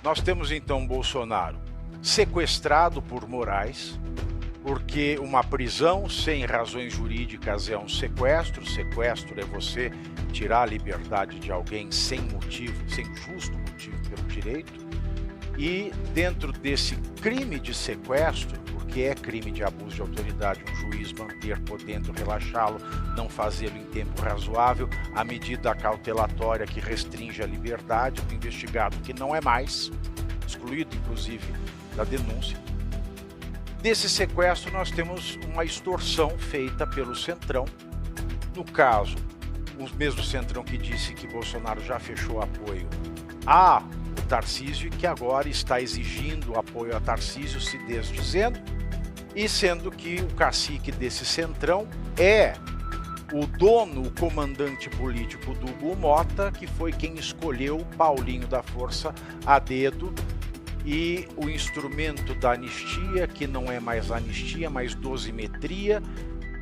Nós temos então Bolsonaro sequestrado por Moraes, porque uma prisão sem razões jurídicas é um sequestro. Sequestro é você tirar a liberdade de alguém sem motivo, sem justo motivo pelo direito. E dentro desse crime de sequestro, porque é crime de abuso de autoridade, um juiz manter podendo relaxá-lo, não fazê-lo em tempo razoável, a medida cautelatória que restringe a liberdade do investigado, que não é mais, excluído inclusive da denúncia. Desse sequestro nós temos uma extorsão feita pelo Centrão, no caso, o mesmo Centrão que disse que Bolsonaro já fechou apoio a o Tarcísio e que agora está exigindo apoio a Tarcísio, se desdizendo, e sendo que o cacique desse Centrão é o dono, o comandante político do Hugo Mota, que foi quem escolheu Paulinho da Força a dedo, e o instrumento da anistia, que não é mais anistia, mas dosimetria,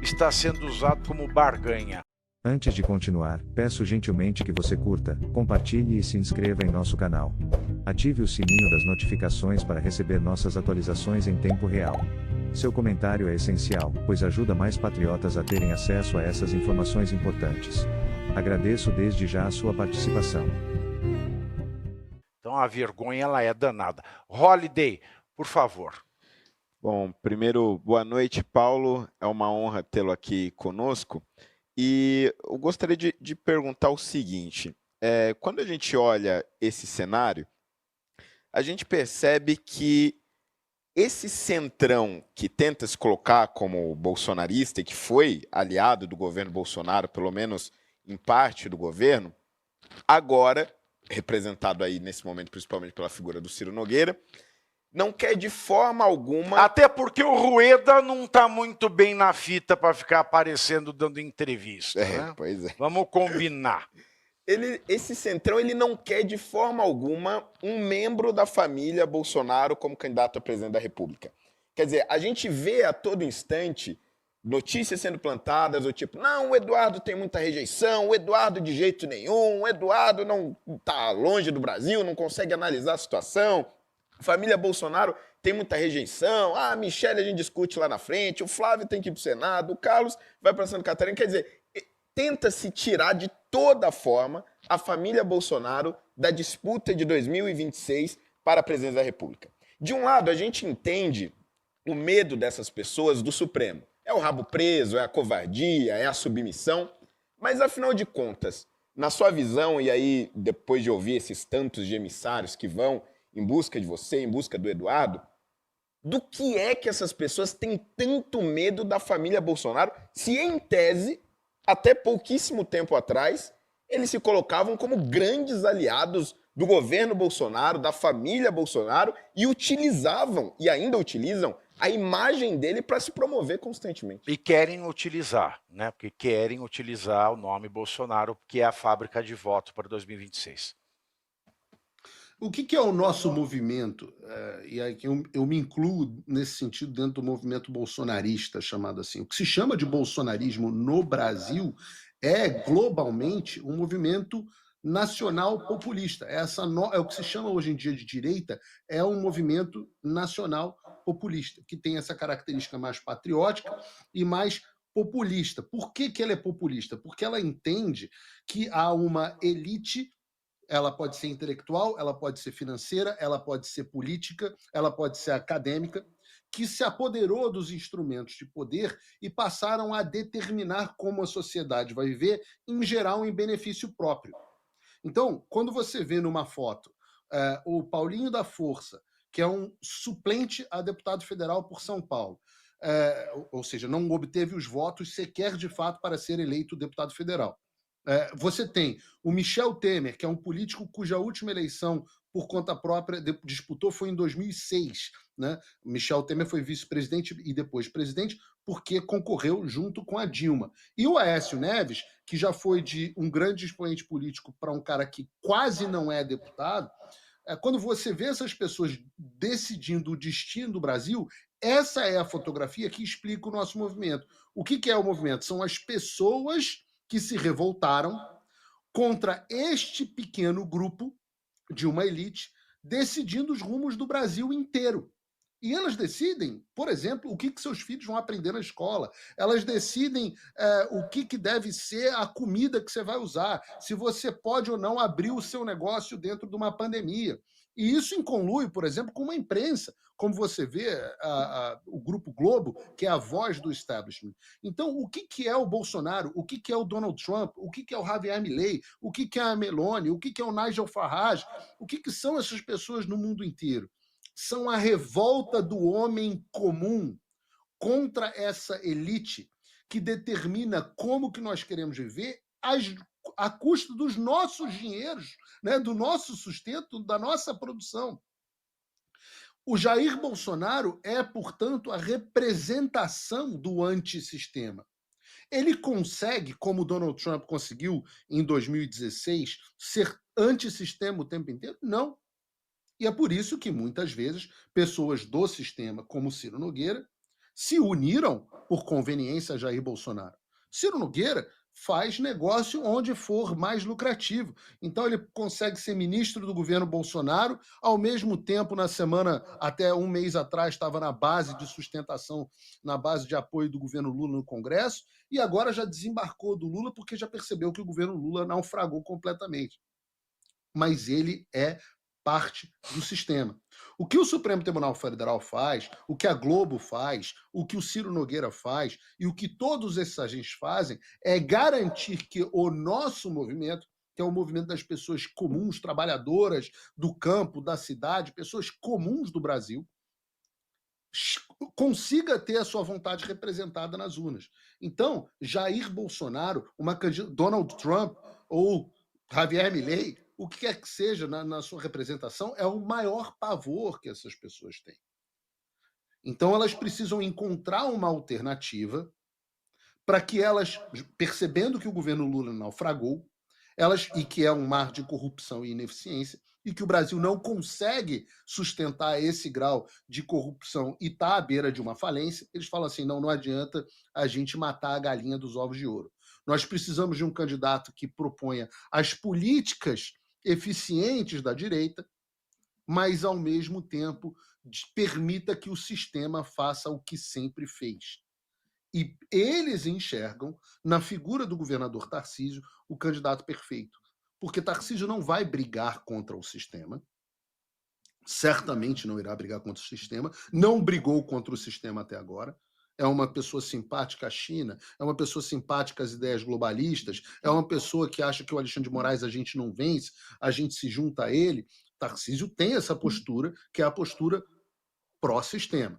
está sendo usado como barganha. Antes de continuar, peço gentilmente que você curta, compartilhe e se inscreva em nosso canal. Ative o sininho das notificações para receber nossas atualizações em tempo real. Seu comentário é essencial, pois ajuda mais patriotas a terem acesso a essas informações importantes. Agradeço desde já a sua participação. Então a vergonha ela é danada. Holiday, por favor. Bom, primeiro, boa noite, Paulo. É uma honra tê-lo aqui conosco. E eu gostaria de perguntar o seguinte: quando a gente olha esse cenário, a gente percebe que esse centrão que tenta se colocar como bolsonarista e que foi aliado do governo Bolsonaro, pelo menos em parte do governo, agora, representado aí nesse momento principalmente pela figura do Ciro Nogueira, não quer de forma alguma... Até porque o Rueda não está muito bem na fita para ficar aparecendo dando entrevista. Né? Pois é. Vamos combinar. Esse centrão ele não quer de forma alguma um membro da família Bolsonaro como candidato a presidente da República. Quer dizer, a gente vê a todo instante notícias sendo plantadas do tipo, não, o Eduardo tem muita rejeição, o Eduardo de jeito nenhum, o Eduardo não está longe do Brasil, não consegue analisar a situação, a família Bolsonaro tem muita rejeição, a Michelle a gente discute lá na frente, o Flávio tem que ir para o Senado, o Carlos vai para Santa Catarina, quer dizer, tenta-se tirar de toda forma a família Bolsonaro da disputa de 2026 para a presidência da República. De um lado, a gente entende o medo dessas pessoas do Supremo. É o rabo preso, é a covardia, é a submissão. Mas, afinal de contas, na sua visão, e aí depois de ouvir esses tantos de emissários que vão em busca de você, em busca do Eduardo, do que é que essas pessoas têm tanto medo da família Bolsonaro, se em tese, até pouquíssimo tempo atrás, eles se colocavam como grandes aliados do governo Bolsonaro, da família Bolsonaro, e utilizavam, e ainda utilizam, a imagem dele para se promover constantemente. E querem utilizar, né? Porque querem utilizar o nome Bolsonaro, que é a fábrica de voto para 2026. O que é o nosso movimento? E aí eu me incluo nesse sentido dentro do movimento bolsonarista, chamado assim. O que se chama de bolsonarismo no Brasil é, globalmente, um movimento nacional populista. É o que se chama hoje em dia de direita, é um movimento nacional populista, que tem essa característica mais patriótica e mais populista. Por que ela é populista? Porque ela entende que há uma elite. Ela pode ser intelectual, ela pode ser financeira, ela pode ser política, ela pode ser acadêmica, que se apoderou dos instrumentos de poder e passaram a determinar como a sociedade vai viver, em geral, em benefício próprio. Então, quando você vê numa foto o Paulinho da Força, que é um suplente a deputado federal por São Paulo, ou seja, não obteve os votos sequer de fato para ser eleito deputado federal. Você tem o Michel Temer, que é um político cuja última eleição por conta própria disputou foi em 2006. Né? Michel Temer foi vice-presidente e depois presidente porque concorreu junto com a Dilma. E o Aécio Neves, que já foi de um grande expoente político para um cara que quase não é deputado, quando você vê essas pessoas decidindo o destino do Brasil, essa é a fotografia que explica o nosso movimento. O que é o movimento? São as pessoas que se revoltaram contra este pequeno grupo de uma elite decidindo os rumos do Brasil inteiro. E elas decidem, por exemplo, o que seus filhos vão aprender na escola. Elas decidem o que deve ser a comida que você vai usar, se você pode ou não abrir o seu negócio dentro de uma pandemia. E isso incolui, por exemplo, com uma imprensa, como você vê o Grupo Globo, que é a voz do establishment. Então, o que é o Bolsonaro? O que é o Donald Trump? O que é o Javier Milei? O que é a Meloni? O que é o Nigel Farage? O que são essas pessoas no mundo inteiro? São a revolta do homem comum contra essa elite que determina como que nós queremos viver a custo dos nossos dinheiros, né, do nosso sustento, da nossa produção. O Jair Bolsonaro é, portanto, a representação do antissistema. Ele consegue, como Donald Trump conseguiu em 2016, ser antissistema o tempo inteiro? Não. E é por isso que, muitas vezes, pessoas do sistema, como Ciro Nogueira, se uniram por conveniência a Jair Bolsonaro. Ciro Nogueira faz negócio onde for mais lucrativo. Então, ele consegue ser ministro do governo Bolsonaro, ao mesmo tempo, na semana, até um mês atrás, estava na base de sustentação, na base de apoio do governo Lula no Congresso, e agora já desembarcou do Lula porque já percebeu que o governo Lula naufragou completamente. Mas ele é parte do sistema. O que o Supremo Tribunal Federal faz, o que a Globo faz, o que o Ciro Nogueira faz e o que todos esses agentes fazem é garantir que o nosso movimento, que é o movimento das pessoas comuns, trabalhadoras do campo, da cidade, pessoas comuns do Brasil, consiga ter a sua vontade representada nas urnas. Então, Jair Bolsonaro, Donald Trump ou Javier Milei, o que quer que seja na sua representação, é o maior pavor que essas pessoas têm. Então, elas precisam encontrar uma alternativa para que elas, percebendo que o governo Lula naufragou, e que é um mar de corrupção e ineficiência, e que o Brasil não consegue sustentar esse grau de corrupção e está à beira de uma falência, eles falam assim, não adianta a gente matar a galinha dos ovos de ouro. Nós precisamos de um candidato que proponha as políticas eficientes da direita, mas, ao mesmo tempo, permita que o sistema faça o que sempre fez. E eles enxergam, na figura do governador Tarcísio, o candidato perfeito. Porque Tarcísio não vai brigar contra o sistema, certamente não irá brigar contra o sistema, não brigou contra o sistema até agora, é uma pessoa simpática à China, é uma pessoa simpática às ideias globalistas, é uma pessoa que acha que o Alexandre de Moraes a gente não vence, a gente se junta a ele. Tarcísio tem essa postura, que é a postura pró-sistema.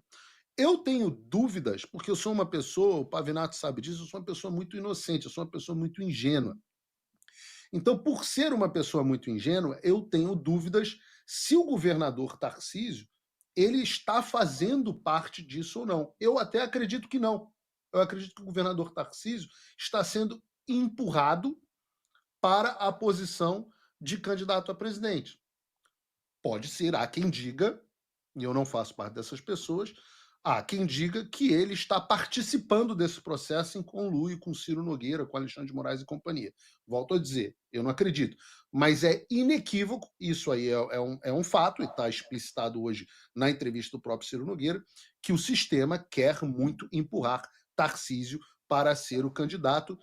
Eu tenho dúvidas, porque eu sou uma pessoa, o Pavinato sabe disso, eu sou uma pessoa muito inocente, eu sou uma pessoa muito ingênua. Então, por ser uma pessoa muito ingênua, eu tenho dúvidas se o governador Tarcísio ele está fazendo parte disso ou não. Eu até acredito que não. Eu acredito que o governador Tarcísio está sendo empurrado para a posição de candidato a presidente. Pode ser, há quem diga, e eu não faço parte dessas pessoas, há quem diga que ele está participando desse processo em conluio com Ciro Nogueira, com Alexandre de Moraes e companhia. Volto a dizer, eu não acredito. Mas é inequívoco, isso aí é um fato, e está explicitado hoje na entrevista do próprio Ciro Nogueira, que o sistema quer muito empurrar Tarcísio para ser o candidato,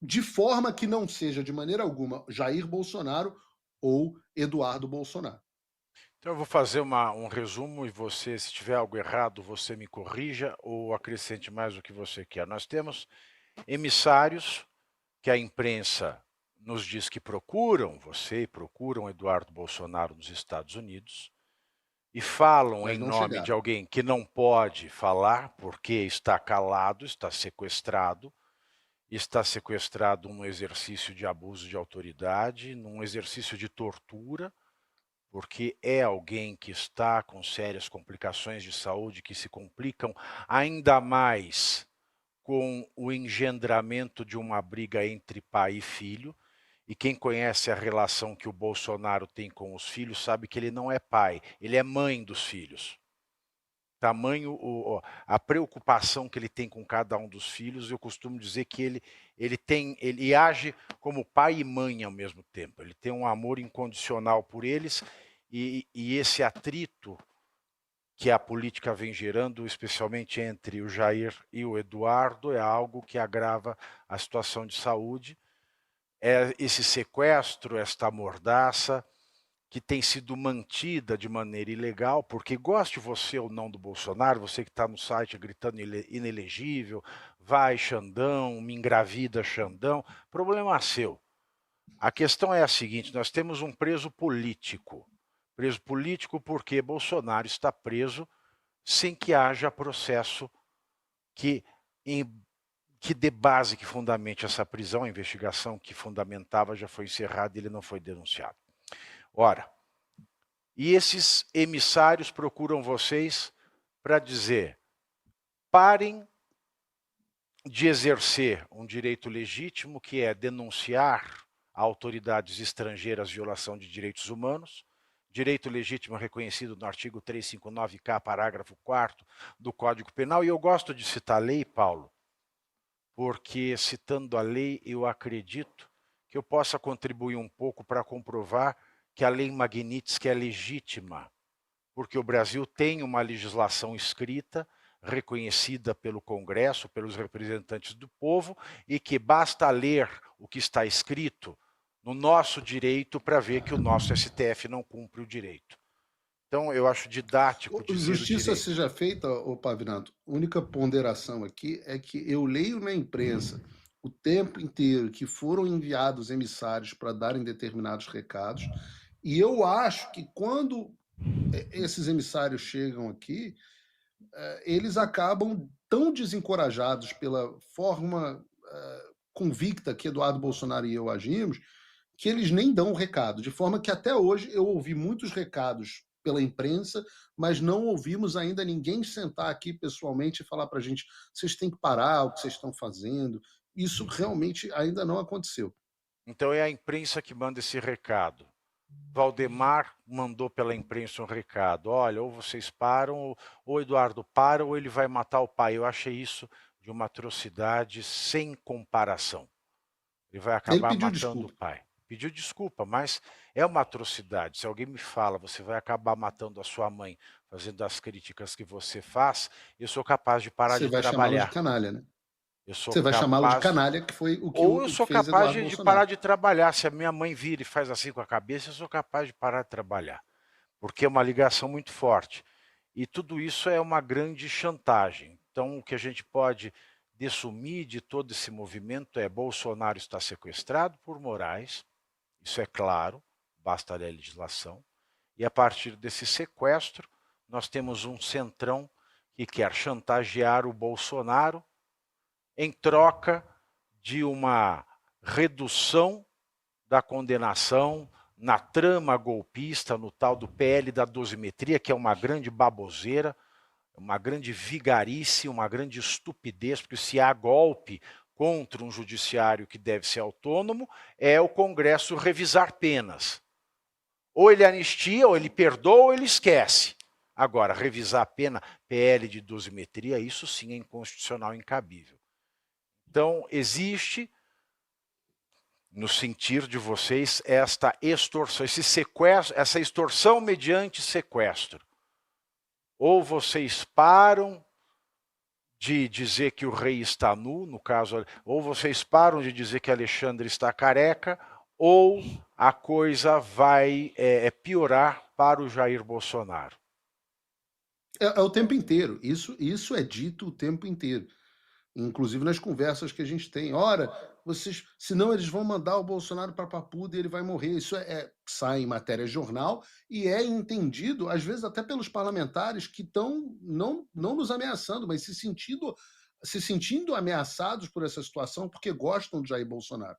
de forma que não seja, de maneira alguma, Jair Bolsonaro ou Eduardo Bolsonaro. Então eu vou fazer um resumo e você, se tiver algo errado, você me corrija ou acrescente mais o que você quer. Nós temos emissários que a imprensa nos diz que procuram você e procuram Eduardo Bolsonaro nos Estados Unidos e falam em nome de alguém que não pode falar porque está calado, está sequestrado num exercício de abuso de autoridade, num exercício de tortura, porque é alguém que está com sérias complicações de saúde que se complicam ainda mais com o engendramento de uma briga entre pai e filho. E quem conhece a relação que o Bolsonaro tem com os filhos sabe que ele não é pai, ele é mãe dos filhos. Tamanho a preocupação que ele tem com cada um dos filhos. Eu costumo dizer que ele age como pai e mãe ao mesmo tempo. Ele tem um amor incondicional por eles, e esse atrito que a política vem gerando, especialmente entre o Jair e o Eduardo, é algo que agrava a situação de saúde. É esse sequestro, esta mordaça, que tem sido mantida de maneira ilegal, porque goste você ou não do Bolsonaro, você que está no site gritando inelegível, vai Xandão, me engravida Xandão, problema seu. A questão é a seguinte: nós temos um preso político porque Bolsonaro está preso sem que haja processo que dê base, que fundamente essa prisão. A investigação que fundamentava já foi encerrada e ele não foi denunciado. Ora, e esses emissários procuram vocês para dizer: parem de exercer um direito legítimo, que é denunciar a autoridades estrangeiras violação de direitos humanos, direito legítimo reconhecido no artigo 359-K, parágrafo 4º do Código Penal. E eu gosto de citar a lei, Paulo, porque, citando a lei, eu acredito que eu possa contribuir um pouco para comprovar que a lei Magnitsky é legítima, porque o Brasil tem uma legislação escrita, reconhecida pelo Congresso, pelos representantes do povo, e que basta ler o que está escrito no nosso direito para ver que o nosso STF não cumpre o direito. Então, eu acho didático dizer Justiça o direito. seja feita, ô Pavinato, a única ponderação aqui é que eu leio na imprensa o tempo inteiro que foram enviados emissários para darem determinados recados, e eu acho que quando esses emissários chegam aqui, eles acabam tão desencorajados pela forma convicta que Eduardo Bolsonaro e eu agimos, que eles nem dão o recado, de forma que até hoje eu ouvi muitos recados pela imprensa, mas não ouvimos ainda ninguém sentar aqui pessoalmente e falar para a gente: vocês têm que parar o que vocês estão fazendo. Isso realmente ainda não aconteceu. Então, é a imprensa que manda esse recado. Valdemar mandou pela imprensa um recado: olha, ou vocês param, ou Eduardo para, ou ele vai matar o pai. Eu achei isso de uma atrocidade sem comparação. Ele vai Ele acabar pediu matando o desculpa. pai. Pediu desculpa, mas é uma atrocidade. Se alguém me fala: você vai acabar matando a sua mãe, fazendo as críticas que você faz, eu sou capaz de parar Você de vai chamá-lo de trabalhar. canalha, né? Eu sou Você vai chamá-lo de capaz. canalha, que foi o que, Ou eu o que sou fez capaz Eduardo de parar Bolsonaro. de trabalhar. Se a minha mãe vira e faz assim com a cabeça, eu sou capaz de parar de trabalhar, porque é uma ligação muito forte. E tudo isso é uma grande chantagem. Então, o que a gente pode dessumir de todo esse movimento é: Bolsonaro está sequestrado por Moraes, isso é claro, basta ler a legislação, e a partir desse sequestro, nós temos um centrão que quer chantagear o Bolsonaro em troca de uma redução da condenação na trama golpista, no tal do PL da dosimetria, que é uma grande baboseira, uma grande vigarice, uma grande estupidez, porque se há golpe contra um judiciário que deve ser autônomo, é o Congresso revisar penas. Ou ele anistia, ou ele perdoa, ou ele esquece. Agora, revisar a pena, PL de dosimetria, isso sim é inconstitucional e incabível. Então, existe, no sentir de vocês, esta extorsão, esse sequestro, essa extorsão mediante sequestro. Ou vocês param de dizer que o rei está nu, no caso, ou vocês param de dizer que Alexandre está careca, ou a coisa vai piorar para o Jair Bolsonaro. É o tempo inteiro. Isso é dito o tempo inteiro. Inclusive nas conversas que a gente tem. Ora, vocês, senão eles vão mandar o Bolsonaro para Papuda e ele vai morrer. Isso sai em matéria de jornal e é entendido, às vezes, até pelos parlamentares que estão não nos ameaçando, mas se sentindo ameaçados por essa situação porque gostam de Jair Bolsonaro.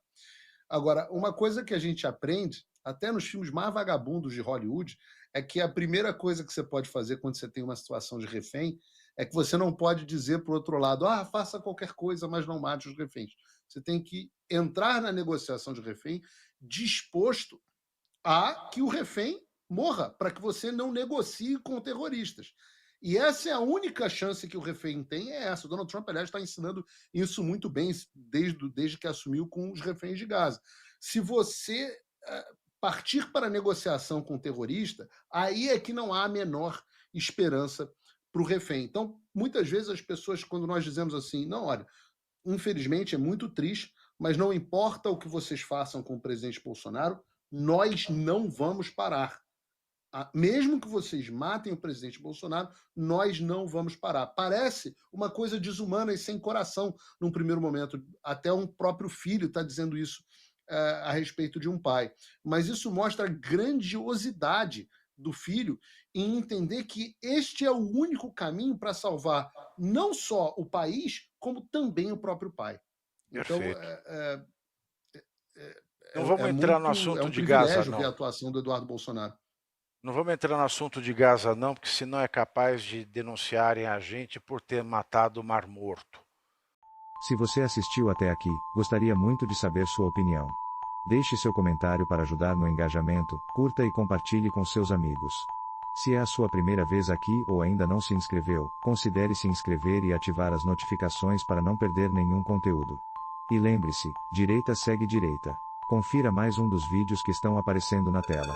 Agora, uma coisa que a gente aprende, até nos filmes mais vagabundos de Hollywood, é que a primeira coisa que você pode fazer quando você tem uma situação de refém é que você não pode dizer para o outro lado: faça qualquer coisa, mas não mate os reféns. Você tem que entrar na negociação de refém disposto a que o refém morra, para que você não negocie com terroristas. E essa é a única chance que o refém tem, é essa. O Donald Trump, aliás, está ensinando isso muito bem desde que assumiu com os reféns de Gaza. Se você partir para a negociação com o terrorista, aí é que não há a menor esperança para o refém. Então, muitas vezes as pessoas, quando nós dizemos assim, não, olha, infelizmente é muito triste, mas não importa o que vocês façam com o presidente Bolsonaro, nós não vamos parar. Mesmo que vocês matem o presidente Bolsonaro, nós não vamos parar. Parece uma coisa desumana e sem coração num primeiro momento. Até um próprio filho está dizendo isso a respeito de um pai. Mas isso mostra a grandiosidade do filho em entender que este é o único caminho para salvar não só o país, como também o próprio pai. Perfeito. Então, não vamos entrar no assunto de Gaza, não. Ver a atuação do Eduardo Bolsonaro. Não vamos entrar no assunto de Gaza, não, porque senão é capaz de denunciarem a gente por ter matado o Mar Morto. Se você assistiu até aqui, gostaria muito de saber sua opinião. Deixe seu comentário para ajudar no engajamento, curta e compartilhe com seus amigos. Se é a sua primeira vez aqui ou ainda não se inscreveu, considere se inscrever e ativar as notificações para não perder nenhum conteúdo. E lembre-se, direita segue direita. Confira mais um dos vídeos que estão aparecendo na tela.